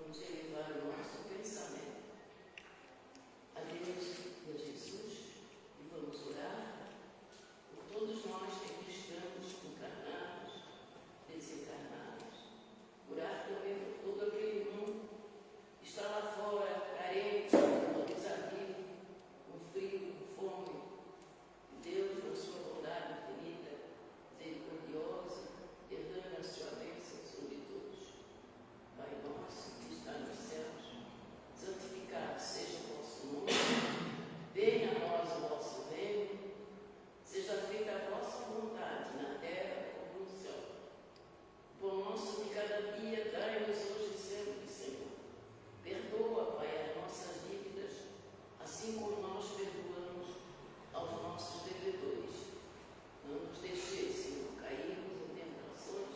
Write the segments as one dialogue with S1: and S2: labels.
S1: vamos elevar o nosso pensamento a Deus e a Jesus e vamos orar por todos nós que aqui estamos, encarnados, desencarnados. Orar também por todo aquele mundo que está lá fora, carente, desabrigo, com frio, com fome. Deus, na sua bondade infinita, misericordiosa, derrame a sua bênção sobre todos. Pai nosso que está nos céus, santificado seja o vosso nome, venha a nós o vosso reino, seja feita a vossa vontade na terra como no céu. O pão nosso de cada dia dai-nos hoje sempre, Senhor. Perdoa, Pai, as nossas dívidas, assim como nós perdoamos aos nossos devedores. Não nos deixeis, Senhor, cairmos em tentações,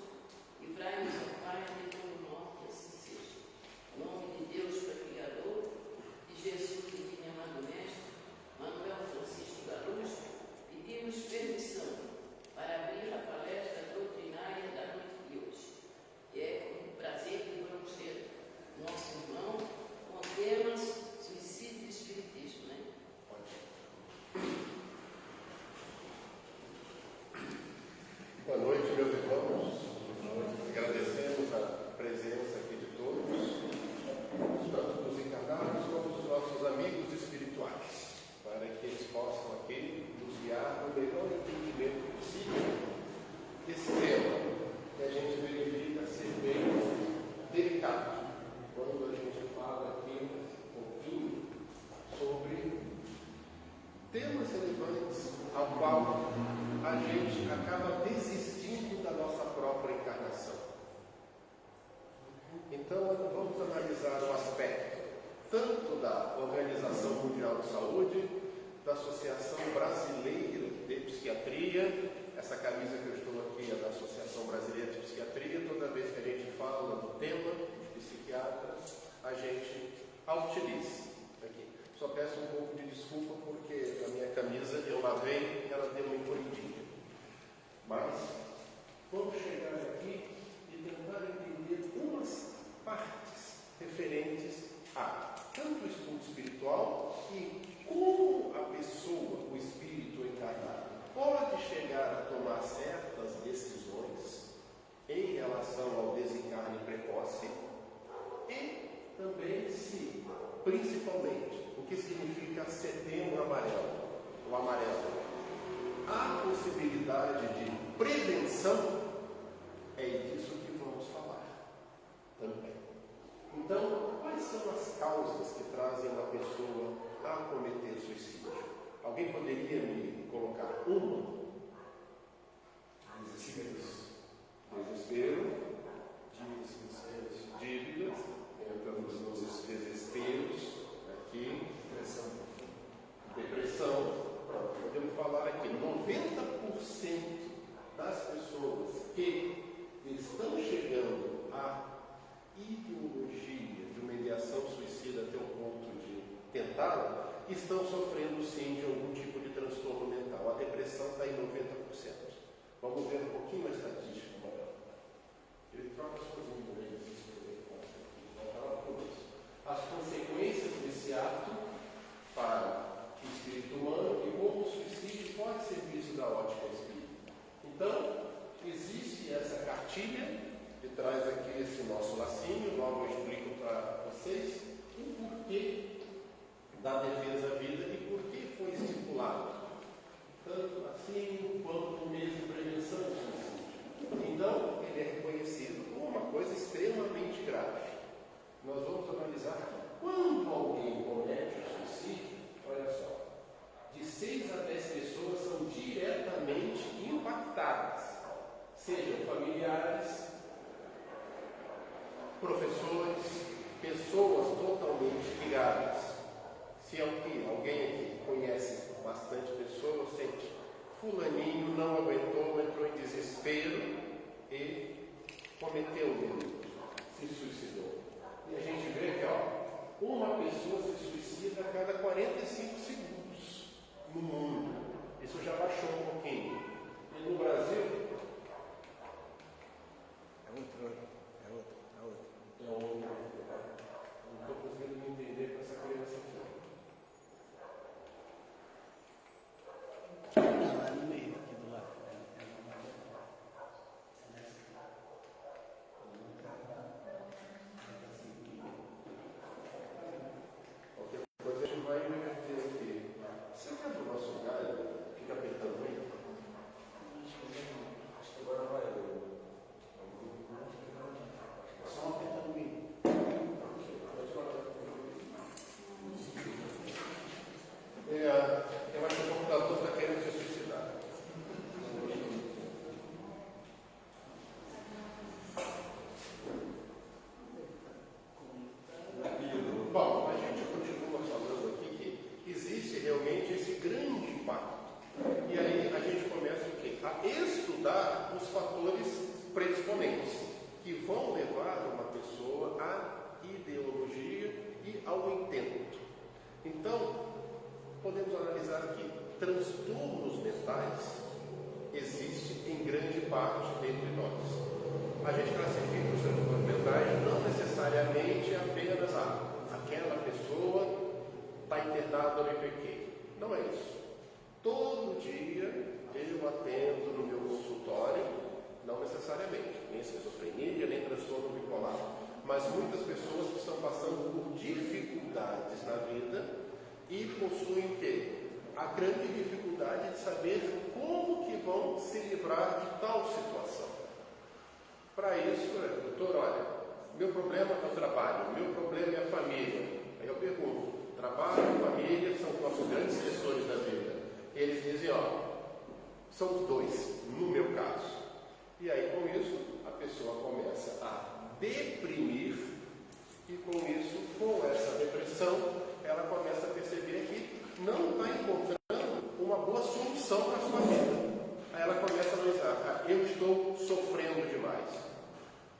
S1: livrai-nos, ó Pai, de todo mal, que assim seja. Em nome de Deus, Pai Criador, de Jesus, divino e amado Mestre, Manuel Francisco da Luz, pedimos permissão para abrir a palestra doutrinária da noite de hoje. E é com prazer que vamos ter nosso irmão com temas suicídio e espiritismo, né?
S2: Boa noite, meus irmãos. Agradecemos a presença aqui de todos, tanto dos encarnados como dos nossos amigos espirituais, para que eles possam aqui nos guiar no melhor entendimento possível desse tema que a gente verifica ser bem delicado quando a gente fala aqui um pouquinho sobre temas relevantes ao qual a gente acaba desistindo da nossa própria encarnação. Então, vamos analisar o aspecto tanto da Organização Mundial de Saúde, da Associação Brasileira de Psiquiatria. Essa camisa que eu estou aqui é da Associação Brasileira de Psiquiatria. Toda vez que a gente fala do tema de psiquiatras, a gente a utiliza aqui. Só peço um pouco de desculpa porque a minha camisa eu lavei e ela deu uma encolhidinha. Mas vamos chegar aqui e tentar entender umas partes referentes a tanto o estudo espiritual e como a pessoa, o espírito encarnado, pode chegar a tomar certas decisões em relação ao desencarne precoce e também se, principalmente, o que significa setembro amarelo, o amarelo. A possibilidade de prevenção é disso que vamos falar também. Então, quais são as causas que trazem uma pessoa a cometer suicídio? Alguém poderia me colocar uma? Desespero, dívidas, entramos nos desesperos, aqui, depressão. Pronto, podemos falar aqui, 90% das pessoas que estão chegando à ideologia de uma ideação suicida até o ponto de tentá-la, estão sofrendo sim de algum tipo de transtorno mental. A depressão está em 90%. Vamos ver um pouquinho mais estatística maior. Ele troca as coisas em inglês, as consequências desse ato para o espírito humano e como o suicídio pode ser visto da ótica espírita. Então, existe essa cartilha que traz aqui esse nosso lacinho, logo eu explico para vocês o porquê da defesa à vida e por que foi estipulado, tanto assim quanto mesmo prevenção do suicídio. Então, ele é reconhecido como uma coisa extremamente grave. Nós vamos analisar quando alguém comete o suicídio, olha só, de 6 a 10 pessoas são diretamente impactadas, sejam familiares, professores, pessoas totalmente ligadas. Se alguém aqui conhece bastante pessoas, sente, fulaninho não aguentou, entrou em desespero e cometeu um delito, se suicidou. E a gente vê que uma pessoa se suicida a cada 45 segundos no mundo. Isso já baixou um pouquinho. E no Brasil? É outro. podemos analisar que transtornos mentais existem em grande parte entre nós. A gente classifica os transtornos mentais não necessariamente apenas aquela pessoa está internada no IPQ. Não é isso. Todo dia eu atendo no meu consultório, não necessariamente, nem esquizofrenia, nem transtorno bipolar, mas muitas pessoas que estão passando por dificuldades na vida e possuem o quê? A grande dificuldade de saber como que vão se livrar de tal situação. Para isso, doutor, olha, meu problema é o trabalho, meu problema é a família. Aí eu pergunto, trabalho e família são nossos grandes sessões da vida. E eles dizem, são os dois, no meu caso. E aí, com isso, a pessoa começa a deprimir e, com isso, com essa depressão, ela começa a perceber que não está encontrando uma boa solução para a sua vida. Aí ela começa a analisar, eu estou sofrendo demais.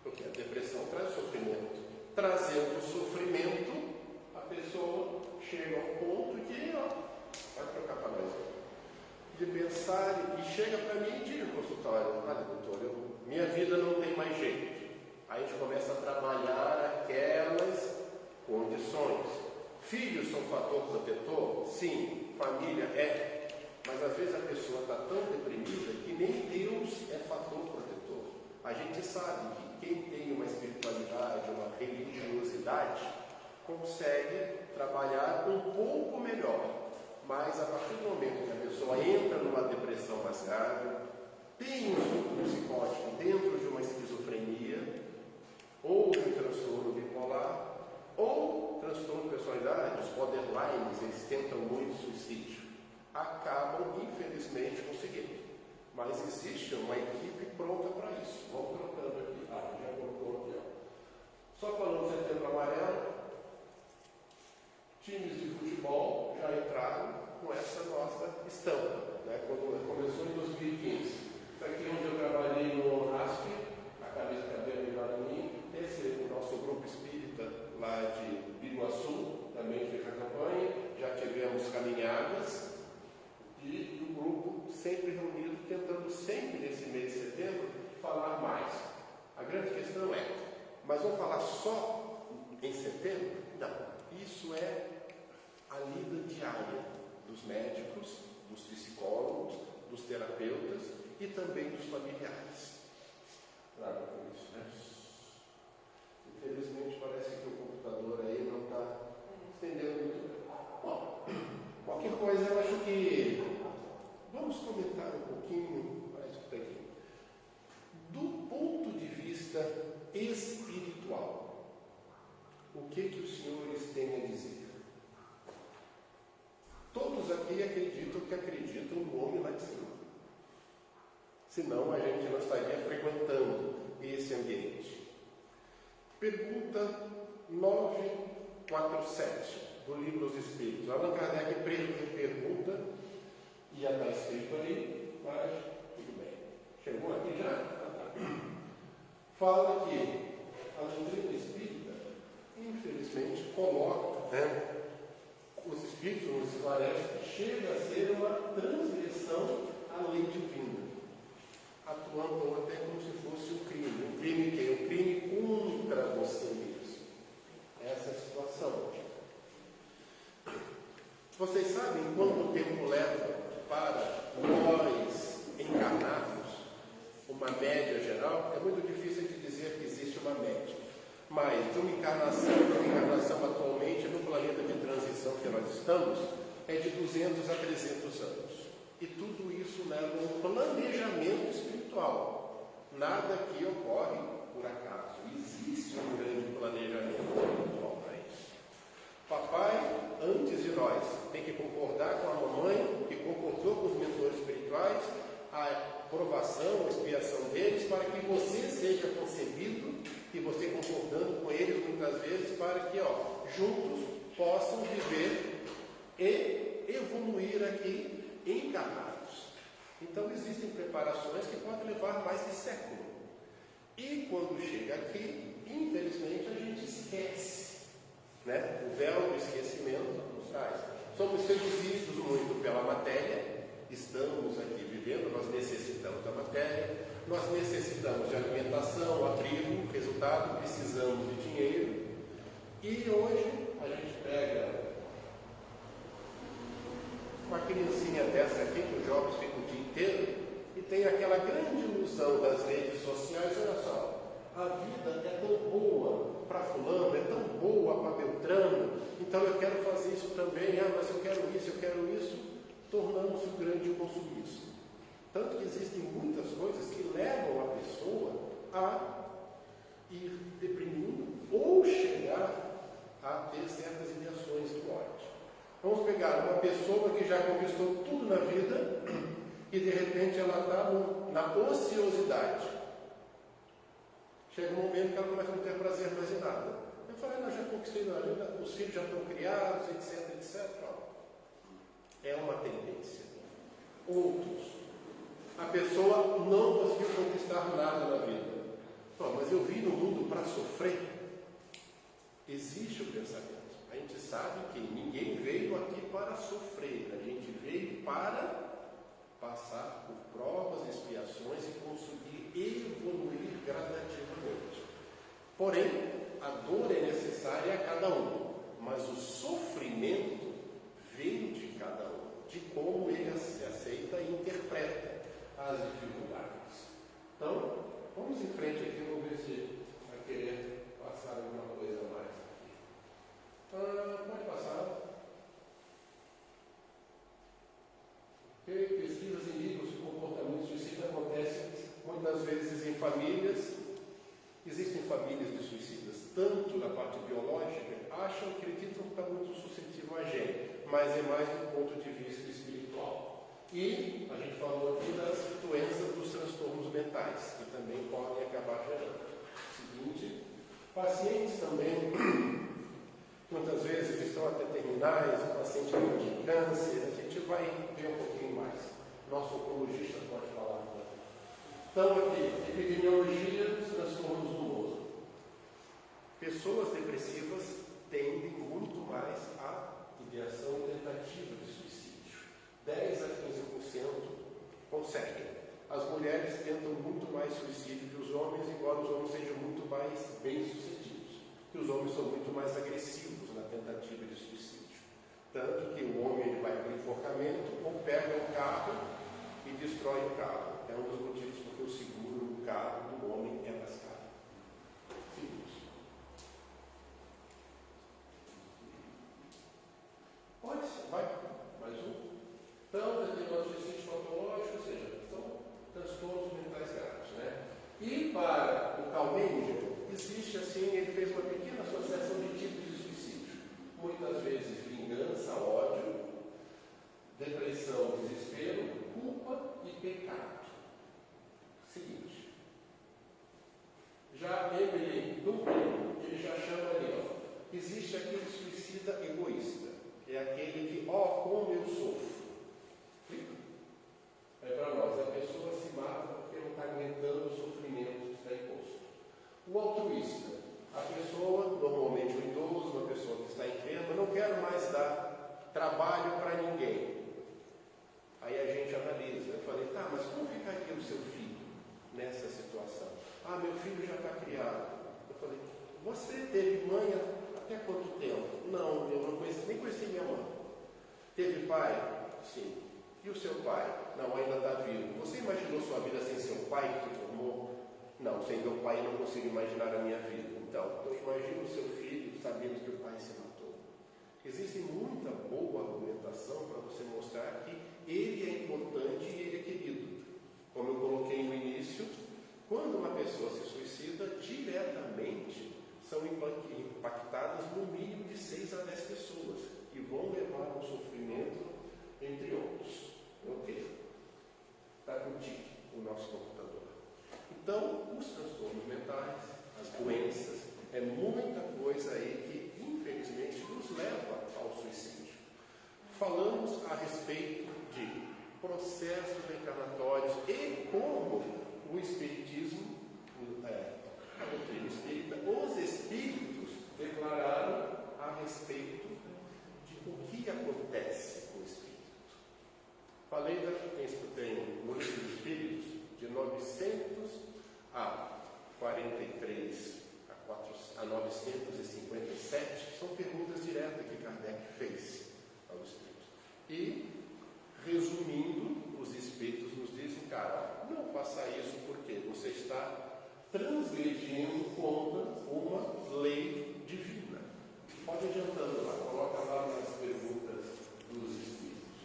S2: Porque a depressão traz sofrimento. Trazendo sofrimento, a pessoa chega ao ponto de, vai trocar para nós, de pensar, e chega para mim e diz no consultório, olha doutor, minha vida não tem mais jeito. Aí a gente começa a trabalhar aquelas condições. Filhos são fator protetor? Sim. Família é. Mas às vezes a pessoa está tão deprimida que nem Deus é fator protetor. A gente sabe que quem tem uma espiritualidade, uma religiosidade, consegue trabalhar um pouco melhor. Mas a partir do momento que a pessoa entra numa depressão mais grave, tem um surto psicótico dentro de uma esquizofrenia, ou de um transtorno bipolar, ou transtorno de personalidade, os borderlines, eles tentam muito suicídio, acabam infelizmente conseguindo. Mas existe uma equipe pronta para isso. Vamos trocando aqui. Já colocou aqui. Só falando do Setembro Amarelo, times de futebol já entraram com essa nossa estampa, quando começou em 2015. Isso aqui é onde eu trabalhei no RASP, a cabeça cabelo melhor em mim. Esse é o nosso grupo espírita lá de Biguaçu, também fez a campanha. Já tivemos caminhadas e o grupo sempre reunido, tentando sempre nesse mês de setembro falar mais. A grande questão é, mas vamos falar só em setembro? Não. Isso é a lida diária dos médicos, dos psicólogos, dos terapeutas e também dos familiares. Claro, com isso, né? Infelizmente parece que o computador aí não está entendendo muito bem. Bom, qualquer coisa eu acho que vamos comentar um pouquinho mais isso aqui. Do ponto de vista espiritual, o que os senhores têm a dizer? Todos aqui acreditam no homem lá de cima. Senão a gente não estaria frequentando esse ambiente. Pergunta 947 do Livro dos Espíritos. Allan Kardec pergunta, e já está escrito aí, mas tudo bem. Chegou aqui já? Fala que a doutrina espírita, infelizmente, coloca, os espíritos nos esclarecem, chega a ser uma transgressão à lei divina, atuando até como se fosse um crime. Um crime que é um crime contra você mesmo. Essa é a situação. Vocês sabem quanto tempo leva para nós encarnarmos? Uma média geral? É muito difícil de dizer que existe uma média. Mas de uma encarnação atualmente no planeta de transição que nós estamos, é de 200 a 300 anos. E tudo isso leva a um planejamento espiritual. Nada que ocorre por acaso. Existe um grande planejamento espiritual para isso. Papai, antes de nós, tem que concordar com a mamãe, que concordou com os mentores espirituais, a aprovação, a expiação deles, para que você seja concebido, e você concordando com eles muitas vezes, para que juntos possam viver e evoluir aqui encarnados. Então existem preparações que podem levar mais de século. E quando chega aqui, infelizmente a gente esquece. O véu do esquecimento nos traz. Somos seduzidos muito pela matéria, estamos aqui vivendo, nós necessitamos da matéria, nós necessitamos de alimentação, abrigo, resultado, precisamos de dinheiro. E hoje a gente pega uma criancinha dessa aqui, que os jovens ficam o dia inteiro, e tem aquela grande ilusão das redes sociais. Olha só, a vida é tão boa para fulano, é tão boa para Beltrano, então eu quero fazer isso também, mas eu quero isso, tornamos o grande consumismo. Tanto que existem muitas coisas que levam a pessoa a ir deprimindo ou chegar a ter certas ideações de morte. Vamos pegar uma pessoa que já conquistou tudo na vida e de repente ela está na ociosidade. Chega um momento que ela começa a não ter prazer mais em nada. Eu falei, não, já conquistei na vida, os filhos já estão criados, etc. É uma tendência. Outros. A pessoa não conseguiu conquistar nada na vida. Mas eu vim no mundo para sofrer. Existe o pensamento. A gente sabe que ninguém veio aqui para sofrer. A gente veio para passar por provas, expiações e conseguir evoluir gradativamente. Porém, a dor é necessária a cada um, mas o sofrimento vem de cada um, de como ele se aceita e interpreta as dificuldades. Então, vamos em frente aqui, vamos ver se vai querer passar alguma coisa a mais aqui. Pode passar. Ok, pesquisas em livros de comportamento suicida acontecem muitas vezes em famílias. Existem famílias de suicidas, tanto na parte biológica, acreditam que está muito suscetível a gene, mas é mais do ponto de vista espiritual. E a gente falou aqui das doenças dos transtornos mentais, que também podem acabar gerando. Seguinte, pacientes também, muitas vezes estão até terminais, o paciente tem câncer, a gente vai ver um pouquinho mais. Nosso oncologista pode falar. Então, aqui, epidemiologia dos transtornos do humor. Pessoas depressivas tendem muito mais à ideação e tentativa de suicídio. 10 a 15% conseguem. As mulheres tentam muito mais suicídio que os homens, embora os homens sejam muito mais bem-sucedidos. Que os homens são muito mais agressivos na tentativa de suicídio. Tanto que o homem ele vai para o enforcamento ou pega o carro e destrói o carro. É um dos motivos porque o seguro do carro do homem é mais caro. Seguinte. Pode ser, vai. Mais um. Então, determinado suicídio patológico, ou seja, são transtornos mentais graves, né? E para o Calmendia, existe assim, ele fez uma pequena associação de tipos de suicídio. Muitas vezes vingança, ódio, depressão, desespero, culpa e pecado. Seguinte. Já Emily Durkheim, ele já chama ali, existe aquele suicida egoísta. É aquele que, como eu sofro. É para nós, a pessoa se mata porque não está aguentando o sofrimento que está imposto. O altruísta, a pessoa, normalmente um idoso, uma pessoa que está enferma, não quero mais dar trabalho para ninguém. Aí a gente analisa. Eu falei, mas como ficaria o seu filho nessa situação? Meu filho já está criado. Eu falei, você teve mãe até quanto tempo? Não, eu não conheci, nem conheci minha mãe. Teve pai? Sim. E o seu pai? Não, ainda está vivo. Você imaginou sua vida sem seu pai que te formou? Não, sem meu pai eu não consigo imaginar a minha vida. Então, eu imagino o seu filho sabendo que o pai se matou. Existe muita boa argumentação para você mostrar que ele é importante e ele é querido. Como eu coloquei no início, quando uma pessoa se suicida, diretamente são impactadas no mínimo de 6 a 10 pessoas que vão levar ao sofrimento, entre outros. Ok? Está contigo o nosso computador. Então, os transtornos mentais, as doenças, é muita coisa aí que, infelizmente, nos leva ao suicídio. Falamos a respeito de processos reencarnatórios e como o Espiritismo, a doutrina espírita, os espíritos declararam a respeito de o que acontece 957, são perguntas diretas que Kardec fez aos espíritos. E, resumindo, os espíritos nos dizem, cara, não faça isso porque você está transgredindo contra uma lei divina. Pode ir adiantando lá, coloca lá nas perguntas dos espíritos.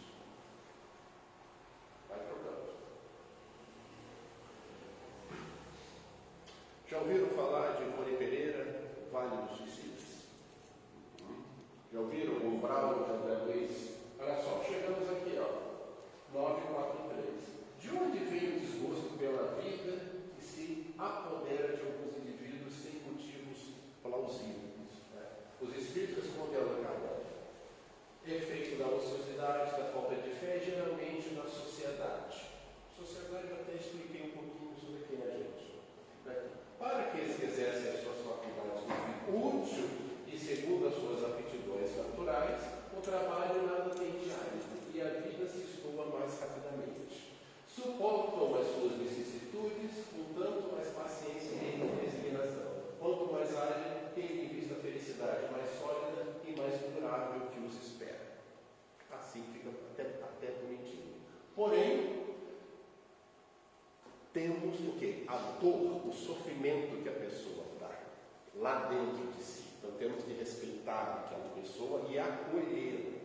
S2: Vai trocando. Já ouviram falar de Ivone Pereira, Vale dos Suicidas? Já ouviram o umbral de André Luiz? Olha só, chegamos aqui, ó, 943. De onde vem o desgosto pela vida que se apodera de alguns indivíduos sem motivos plausíveis? Os espíritos respondem a Allan Kardec. Efeito da ociosidade, da falta de fé, geralmente na sociedade. Sociedade, eu até expliquei um pouquinho sobre quem é a gente. Para que eles exercem as suas faculdades útil e segundo as suas aptidões naturais, o trabalho nada tem diário e a vida se escoa mais rapidamente. Suportam as suas vicissitudes com tanto mais paciência e resignação. Quanto mais ágil, tem em vista a felicidade mais sólida e mais durável que os espera. Assim fica até bonitinho. Porém, temos o quê? A dor, o sofrimento que a pessoa dá lá dentro de si. Então temos que respeitar aquela pessoa e acolhê-la.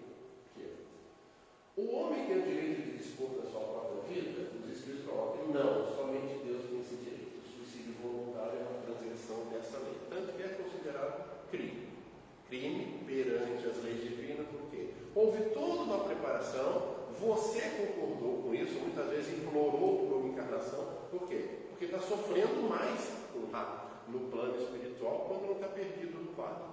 S2: O homem tem o direito de dispor da sua própria vida? Os espíritos colocam, não, somente Deus tem esse direito. O suicídio voluntário é uma transgressão dessa lei. Tanto que é considerado crime. Crime perante as leis divinas, por quê? Houve toda uma preparação, você concordou com isso, muitas vezes implorou por uma encarnação, por quê? Porque está sofrendo mais no plano espiritual quando não está perdido no quadro.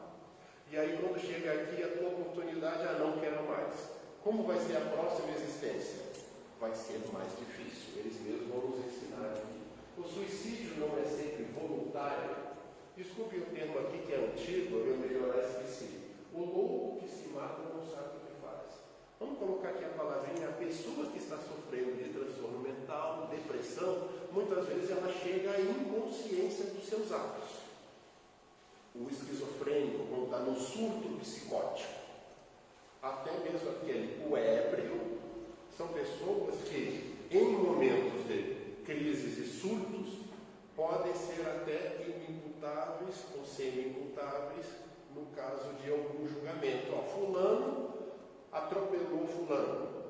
S2: E aí quando chega aqui a tua oportunidade, não quero mais. Como vai ser a próxima existência? Vai ser mais difícil. Eles mesmos vão nos ensinar aqui. O suicídio não é sempre voluntário. Desculpe o termo aqui que é antigo, eu melhorar esqueci. O louco que se mata não sabe o que faz. Vamos colocar aqui a palavrinha, a pessoa que está sofrendo de transtorno mental, depressão, muitas vezes ela chega à inconsciência dos seus atos. O esquizofrênico, quando está no surto psicótico, até mesmo o ébrio, são pessoas que, em momentos de crises e surtos, podem ser até inimputáveis ou semi-imputáveis no caso de algum julgamento. Fulano atropelou fulano,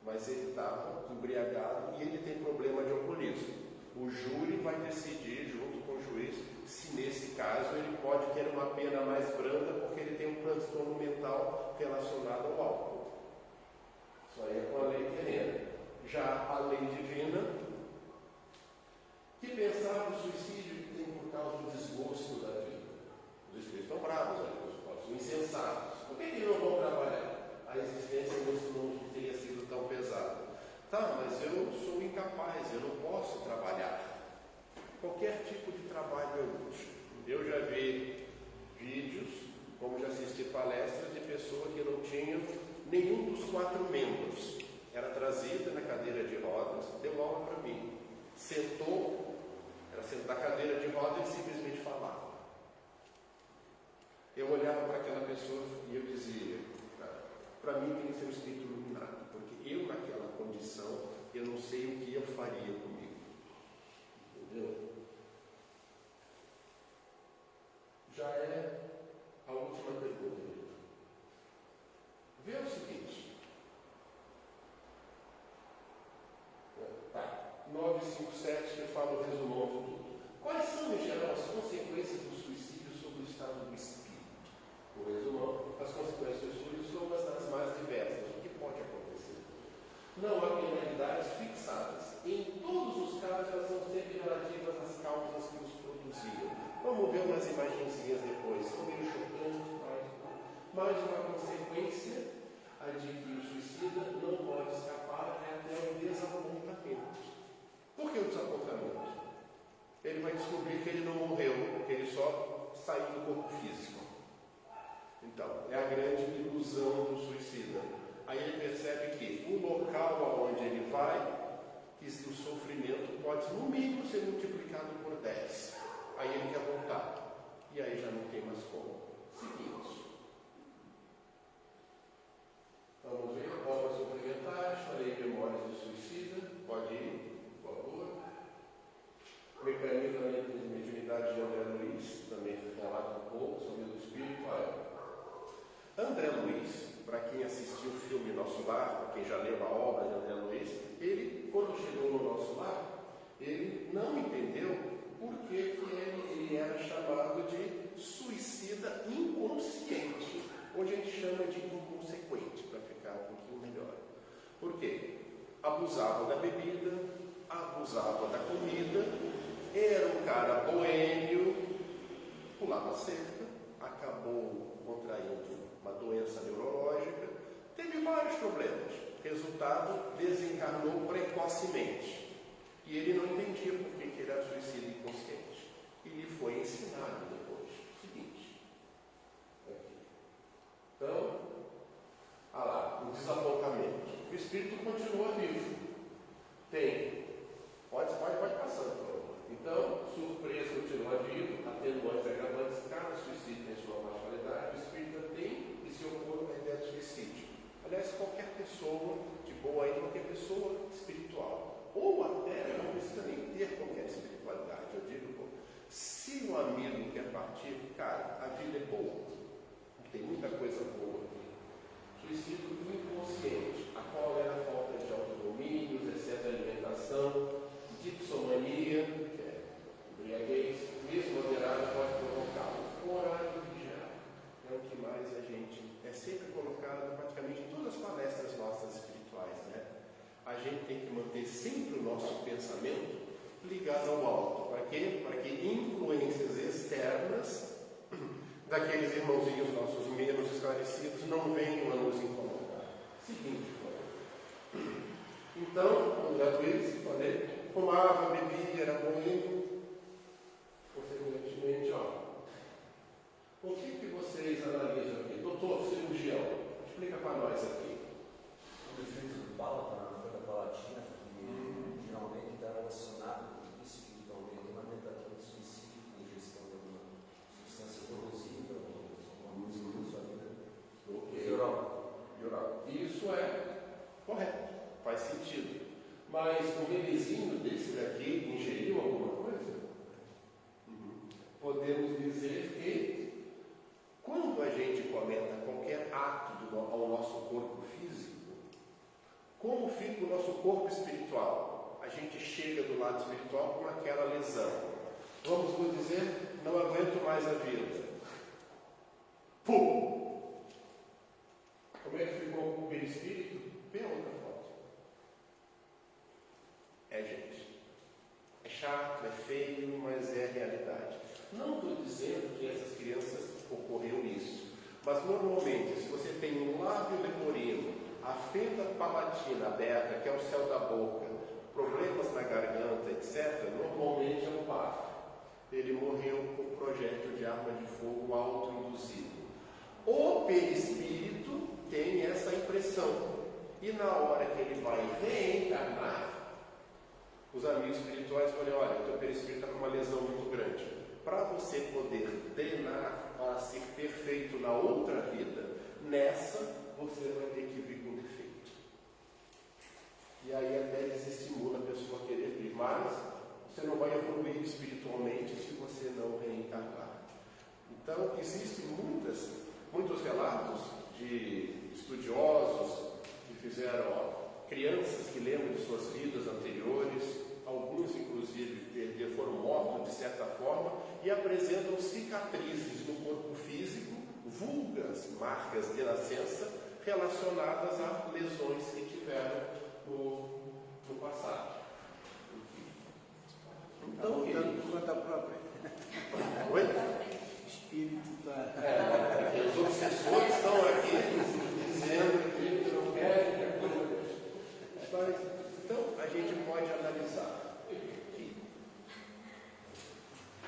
S2: mas ele estava embriagado e ele tem problema de alcoolismo. O júri vai decidir, junto com o juiz, se nesse caso ele pode ter uma pena mais branda porque ele tem um transtorno mental relacionado ao álcool. Isso aí é com a lei terrena. Já a lei divina, que pensar no suicídio que tem por causa do desgosto da vida. Os espíritos estão bravos, são insensatos. Por que eles não vão trabalhar? A existência não tenha sido tão pesada. Tá, mas eu sou incapaz, eu não posso trabalhar. Qualquer tipo de trabalho é útil. Eu já vi vídeos, como já assisti palestras de pessoa que não tinha nenhum dos 4 membros. Era trazida na cadeira de rodas, deu aula para mim. Sentou, era sentar na cadeira de rodas e simplesmente falava. Eu olhava para aquela pessoa e eu dizia, para mim tem que ser um espírito iluminado, porque eu naquela condição, eu não sei o que eu faria comigo. Entendeu? Já é a última pergunta. Vê o seguinte. Tá. 957, que fala o resumão de tudo. Quais são, em geral, as consequências do suicídio sobre o estado do espírito? O resumão, as consequências do suicídio são as das mais diversas. O que pode acontecer? Não há penalidades fixadas. Em todos os casos, elas vão ser relativas às causas que os produziram. Vamos ver umas imagenzinhas depois. São meio chocantes, mas uma consequência de que o suicida não pode escapar é até o desapontamento. Por que o desapontamento? Ele vai descobrir que ele não morreu, porque ele só saiu do corpo físico. Então, é a grande ilusão do suicida. Aí ele percebe que o local aonde ele vai, que o sofrimento pode, no mínimo, ser multiplicado por 10. Aí ele quer voltar. E aí já não tem mais como. Seguinte. Vamos ver, obras suplementares, falei Memórias do Suicida, pode ir, por favor. Mecanismo de mediunidade de André Luiz, também relata um pouco sobre o espírito. André Luiz, para quem assistiu o filme Nosso Lar, para quem já leu a obra de André Luiz, ele, quando chegou no Nosso Lar, ele não entendeu por que ele era chamado de suicida inconsciente. Hoje a gente chama de inconsequente, para ficar um pouquinho melhor. Por quê? Abusava da bebida, abusava da comida, era um cara boêmio, pulava cerca, acabou contraindo uma doença neurológica, teve vários problemas. Resultado, desencarnou precocemente. E ele não entendia por que ele era suicida inconsciente. E lhe foi ensinado depois. Seguinte. Aqui. Então, olha lá, o desapontamento. O espírito continua vivo. Tem. Pode passando, por favor. Então, surpresa continua vivo, atenuantes agravantes, cada suicídio tem sua marginalidade, o espírito tem e se opõe à ideia de suicídio. Aliás, qualquer pessoa de boa aí, qualquer pessoa espiritual, ou até não precisa nem ter qualquer espiritualidade, eu digo, pô, se um amigo quer partir, cara, a vida é boa, tem muita coisa boa aqui. Suicídio inconsciente, a qual era a falta de autodomínio, excesso de alimentação, dipsomania, que é embriaguez, mesmo moderado pode provocar o horário vigiado. É o que mais a gente é sempre colocado praticamente em todas as palestras nossas espirituais, né? A gente tem que manter sempre o nosso pensamento ligado ao alto. Para quê? Para que influências externas daqueles irmãozinhos nossos menos esclarecidos não venham a nos incomodar. Seguinte, então, André Luiz, falei, fumava, bebia, era boêmio. Consequentemente, o que vocês analisam aqui? Doutor, cirurgião, explica para nós aqui.
S3: O efeito do pálpito na folha palatina, que geralmente está relacionado com isso, espiritualmente, uma tentativa de suicídio, ingestão de alguma substância corrosiva, alguma coisa na sua vida.
S2: Isso é correto, faz sentido. Mas o bebezinho desse daqui ingeriu alguma coisa? Podemos dizer que quando a gente cometa qualquer ato ao nosso corpo físico, como fica o nosso corpo espiritual? A gente chega do lado espiritual com aquela lesão. Vamos dizer, não aguento mais a vida. Pum! Como é que ficou o perispírito? Bem outra foto. Gente. É chato, é feio, mas é a realidade. Não estou dizendo que essas crianças ocorreu isso. Mas normalmente, se você tem um lábio leporino, a fenda palatina aberta, que é o céu da boca, problemas na garganta, etc., normalmente é um parto. Ele morreu com projétil de arma de fogo autoinduzido. O perispírito tem essa impressão. E na hora que ele vai reencarnar, os amigos espirituais falam, olha, o teu perispírito está com uma lesão muito grande. Para você poder treinar para ser perfeito na outra vida, nessa você vai ter que vir com defeito. E aí até desestimula a pessoa a querer vir, mas você não vai evoluir espiritualmente se você não reencarnar. Então, existem muitos relatos de estudiosos que fizeram crianças que lembram de suas vidas anteriores, alguns inclusive foram mortos de certa forma e apresentam cicatrizes no corpo físico, vulgas marcas de nascença relacionadas a lesões que tiveram no passado. Então,
S4: tanto quanto a própria.
S2: Oi?
S4: Espírito está.
S2: Os obsessores estão aqui dizendo que não querem que a coisa. Então, a gente pode analisar que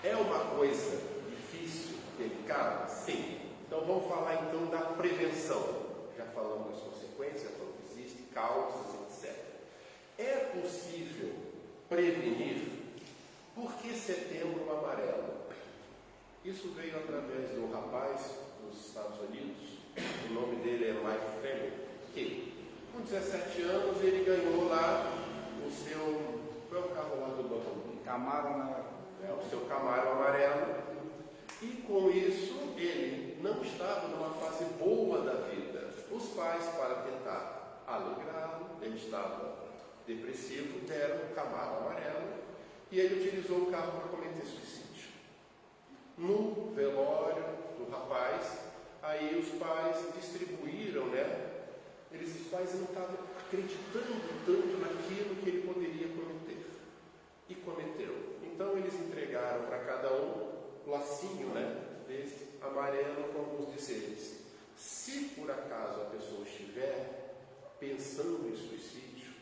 S2: é uma coisa difícil, delicada? Sim. Então, vamos falar então da prevenção. Já falamos das consequências, falamos que existem causas, etc. É possível prevenir? Por que Setembro Amarelo? Isso veio através de um rapaz dos Estados Unidos, o nome dele é Michael Fleming, que com 17 anos ele ganhou lá o seu, qual é o carro lá do Bumblebee?
S4: Camaro na...
S2: O seu Camaro amarelo, e com isso ele não estava numa fase boa da vida. Os pais, para tentar alegrá-lo, ele estava depressivo, deram o Camaro amarelo e ele utilizou o carro para cometer suicídio. No velório do rapaz, aí os pais distribuíram, os pais não estavam acreditando tanto naquilo que ele poderia cometer, e cometeu. Então eles entregaram para cada um lacinho, desse amarelo com alguns dizeres. Se por acaso a pessoa estiver pensando em suicídio,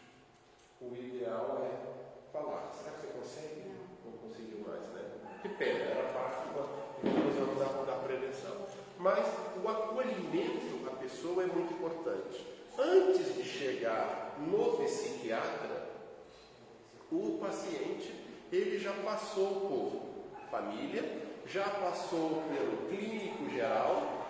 S2: o ideal é falar. Será que você consegue? Não conseguiu mais, Que pena, era parte da prevenção. Mas o acolhimento da pessoa é muito importante. Antes de chegar no psiquiatra, o paciente ele já passou por família, já passou pelo clínico geral,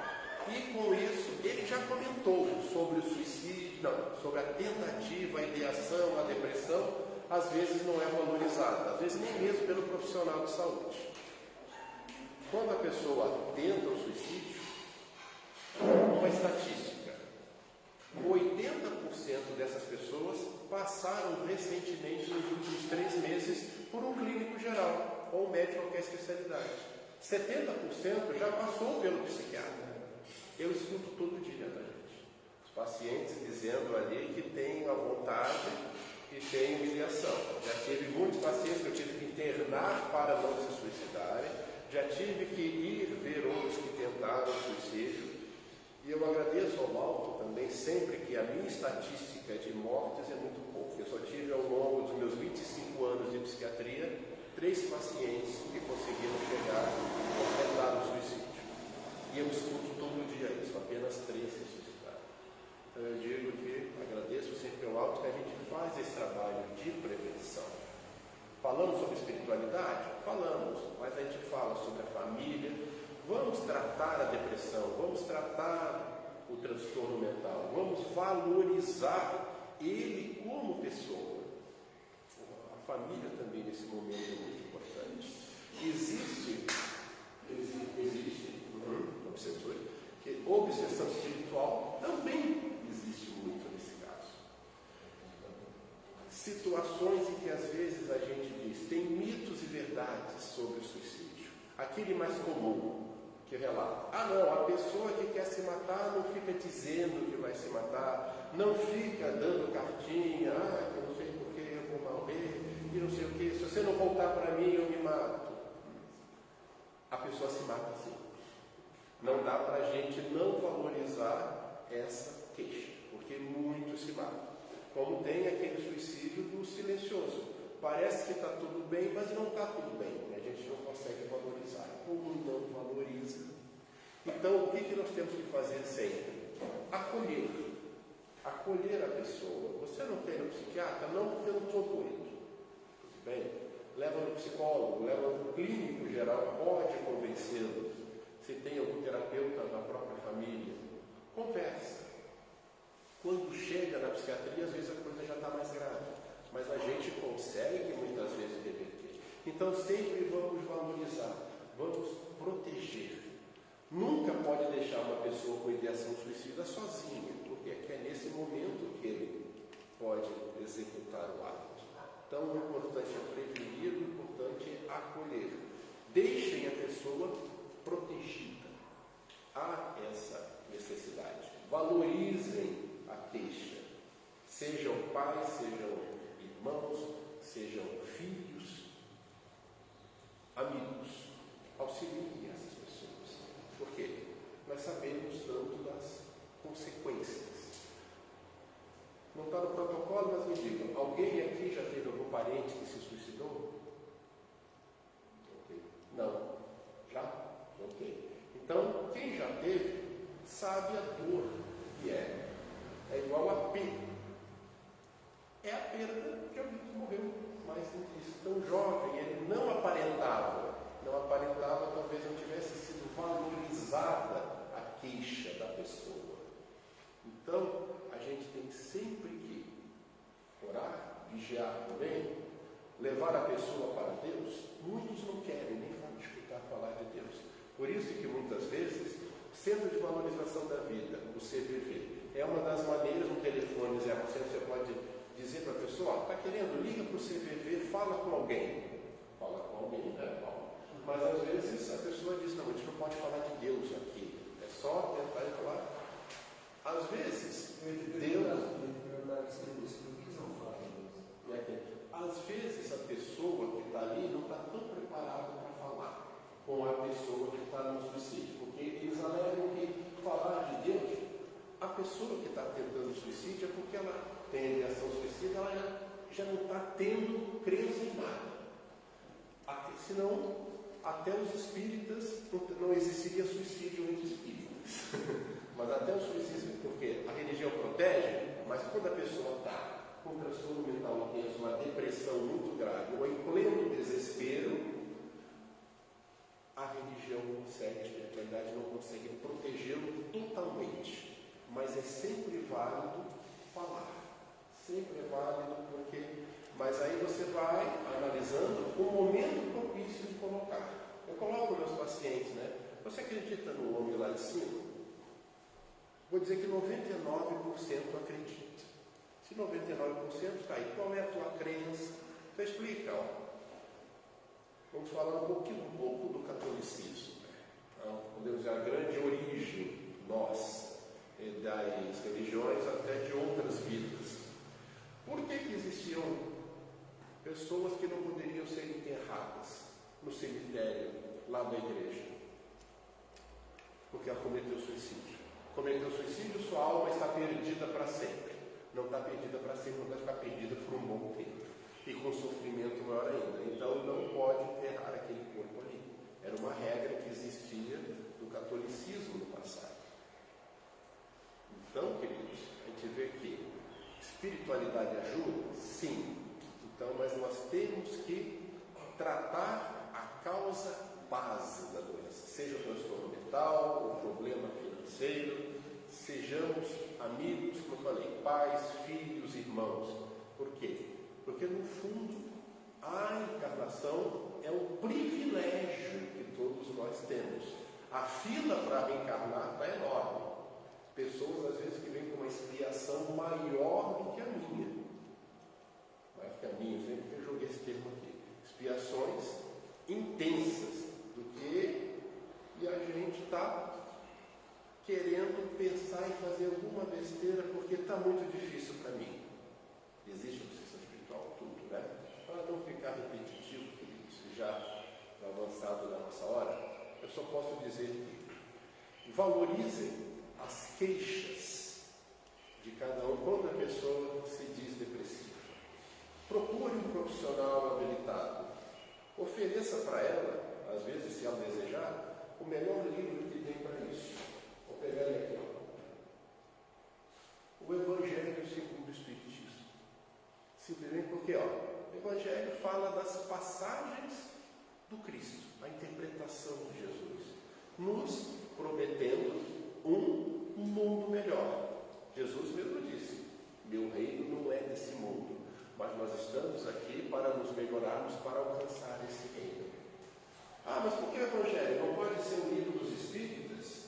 S2: e com isso ele já comentou sobre o suicídio, sobre a tentativa, a ideação, a depressão, às vezes não é valorizada, às vezes nem mesmo pelo profissional de saúde. Quando a pessoa tenta o suicídio, uma estatística, 80% dessas pessoas passaram recentemente, nos últimos 3 meses, por um clínico geral, ou um médico de qualquer especialidade. 70% já passou pelo psiquiatra. Eu escuto todo dia da gente. Os pacientes dizendo ali que têm a vontade e têm humilhação. Já tive muitos pacientes que eu tive que internar para não se suicidarem. Já tive que ir ver outros que tentaram suicídio. E eu agradeço ao alto também sempre que a minha estatística de mortes é muito pouca. Eu só tive ao longo dos meus 25 anos de psiquiatria 3 pacientes que conseguiram chegar e completar o suicídio. E eu escuto todo dia isso, apenas 3 se suicidaram. Então eu digo que agradeço sempre ao alto que a gente faz esse trabalho de prevenção. Falamos sobre espiritualidade? Falamos, mas a gente fala sobre a família. Vamos tratar a depressão, vamos tratar o transtorno mental, vamos valorizar ele como pessoa. A família também nesse momento é muito importante. Existe obsessão espiritual também existe muito nesse caso. Situações em que às vezes a gente diz, tem mitos e verdades sobre o suicídio. Aquele mais comum, que relata, a pessoa que quer se matar não fica dizendo que vai se matar, não fica dando cartinha, eu não sei porque eu vou morrer, e não sei o que, se você não voltar para mim eu me mato. A pessoa se mata assim. Não dá para a gente não valorizar essa queixa, porque muitos se matam. Como tem aquele suicídio do silencioso. Parece que está tudo bem, mas não está tudo bem. A gente não consegue valorizar. Como não valoriza? Então, o que nós temos que fazer sempre? Acolher. Acolher a pessoa. Você não tem no psiquiatra? Não, porque eu não estou doido. Tudo bem? Leva no psicólogo, leva no clínico geral, pode convencê-lo. Se tem algum terapeuta da própria família, conversa. Quando chega na psiquiatria, às vezes a coisa já está mais grave, mas a gente consegue muitas vezes reverter. Então sempre vamos valorizar, vamos proteger. Nunca pode deixar uma pessoa com ideação suicida sozinha, porque é nesse momento que ele pode executar o ato. Então o importante é prevenir, o importante é acolher. Deixem a pessoa protegida. Há essa necessidade. Valorizem a queixa. Sejam pais, sejam irmãos, sejam filhos, amigos. Auxiliem essas pessoas. Por quê? Nós sabemos tanto das consequências. Não está no protocolo, mas me digam, alguém aqui já teve algum parente que se suicidou? Okay. Não. Já? Ok. Então, quem já teve, sabe a dor que é. É igual a perda. É a perda de alguém que morreu mais tão jovem, ele não aparentava. não aparentava, talvez não tivesse sido valorizada a queixa da pessoa. Então, a gente tem sempre que orar, vigiar também, levar a pessoa para Deus. Muitos não querem nem escutar falar de Deus. Por isso que muitas vezes, o Centro de Valorização da Vida, o CVV, é uma das maneiras, no telefone 0%, você pode dizer para a pessoa, está querendo, liga para o CVV, fala com alguém. Fala com alguém, né, Paulo? Mas às vezes a pessoa diz, não, a gente não pode falar de Deus aqui. É só tentar falar. Às vezes, Deus... Às vezes a pessoa que está ali não está tão preparada para falar com a pessoa que está no suicídio, porque eles alegam que falar de Deus, a pessoa que está tentando suicídio é porque ela tem a ideação suicida, ela já não está tendo crença em nada. Senão, até os espíritas, não existiria suicídio entre espíritas. Mas até o suicídio, porque a religião protege, mas quando a pessoa está com um transtorno mental intenso, uma depressão muito grave, ou em pleno desespero, a religião consegue, a espiritualidade não consegue protegê-lo totalmente. Mas é sempre válido falar. Sempre é válido porque... Mas aí você vai analisando o momento propício de colocar. Eu coloco meus pacientes, né? Você acredita no homem lá de cima? Vou dizer que 99% acredita. Se 99% está aí, qual é a tua crença? Então explica, ó. Vamos falar um pouco do catolicismo. Então, podemos dizer a grande origem nossa, das religiões até de outras vidas. Por que existiam pessoas que não poderiam ser enterradas no cemitério lá da igreja? Porque ela cometeu suicídio. Cometeu suicídio, sua alma está perdida para sempre. Não está perdida para sempre, não vai ficar perdida por um bom tempo. E com sofrimento maior ainda. Então não pode enterrar aquele corpo ali. Era uma regra que existia do catolicismo no passado. Então, queridos, a gente vê que espiritualidade ajuda? Sim. Então, mas nós temos que tratar a causa base da doença. Seja o transtorno mental, o problema financeiro, sejamos amigos, como eu falei, pais, filhos, irmãos. Por quê? Porque no fundo a encarnação é um privilégio que todos nós temos. A fila para reencarnar está enorme. Pessoas às vezes que vêm com uma expiação maior do que a minha. Mais que a minha, eu sempre joguei esse termo aqui. Expiações intensas do que e a gente está querendo pensar em fazer alguma besteira porque está muito difícil para mim. Existe obsessão espiritual, tudo, né? Para não ficar repetitivo, queridos, já avançado da nossa hora, eu só posso dizer que valorizem as queixas de cada um quando a pessoa se diz depressiva. Procure um profissional habilitado. Ofereça para ela, às vezes, se ela desejar, o melhor livro que tem para isso. Vou pegar ele aqui, ó. O Evangelho segundo o Espiritismo. Simplesmente porque, ó, o Evangelho fala das passagens do Cristo, a interpretação de Jesus, nos prometendo um mundo melhor. Jesus mesmo disse, meu reino não é desse mundo, mas nós estamos aqui para nos melhorarmos, para alcançar esse reino. Ah, mas por que o Evangelho não pode ser um livro dos Espíritas?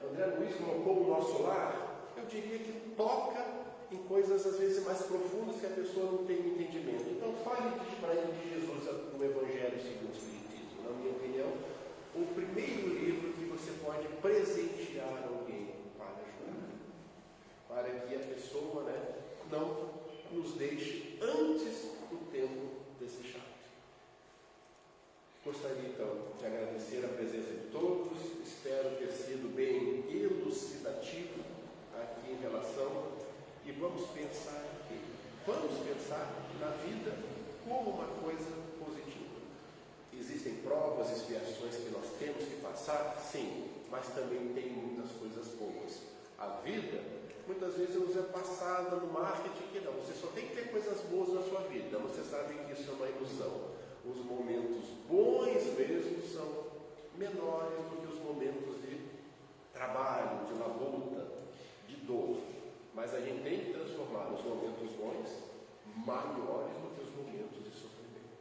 S2: André Luiz colocou o nosso lar. Eu diria que toca em coisas às vezes mais profundas que a pessoa não tem entendimento. Então fale para ele de Jesus no Evangelho segundo o Espiritismo. Na minha opinião, o primeiro livro que você pode presentear alguém para ajudar, para que a pessoa, né, não nos deixe antes do tempo desejado. Gostaria então de agradecer a presença de todos, espero ter sido bem elucidativo aqui em relação, e vamos pensar aqui, vamos pensar na vida como uma coisa positiva. Existem provas, expiações que nós temos que passar? Sim, mas também tem muitas coisas boas. A vida, muitas vezes, nos é passada no marketing que não, você só tem que ter coisas boas na sua vida. Você sabe que isso é uma ilusão. Os momentos bons menores do que os momentos de trabalho, de labuta, de dor. Mas a gente tem que transformar os momentos bons maiores do que os momentos de sofrimento.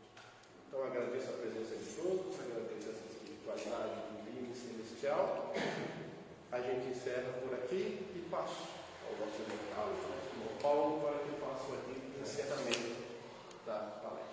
S2: Então agradeço a presença de todos, agradeço essa espiritualidade divina e celestial. A gente encerra por aqui e passo ao nosso irmão Carlos, ao nosso irmão Paulo, para que façam aqui o encerramento da palestra.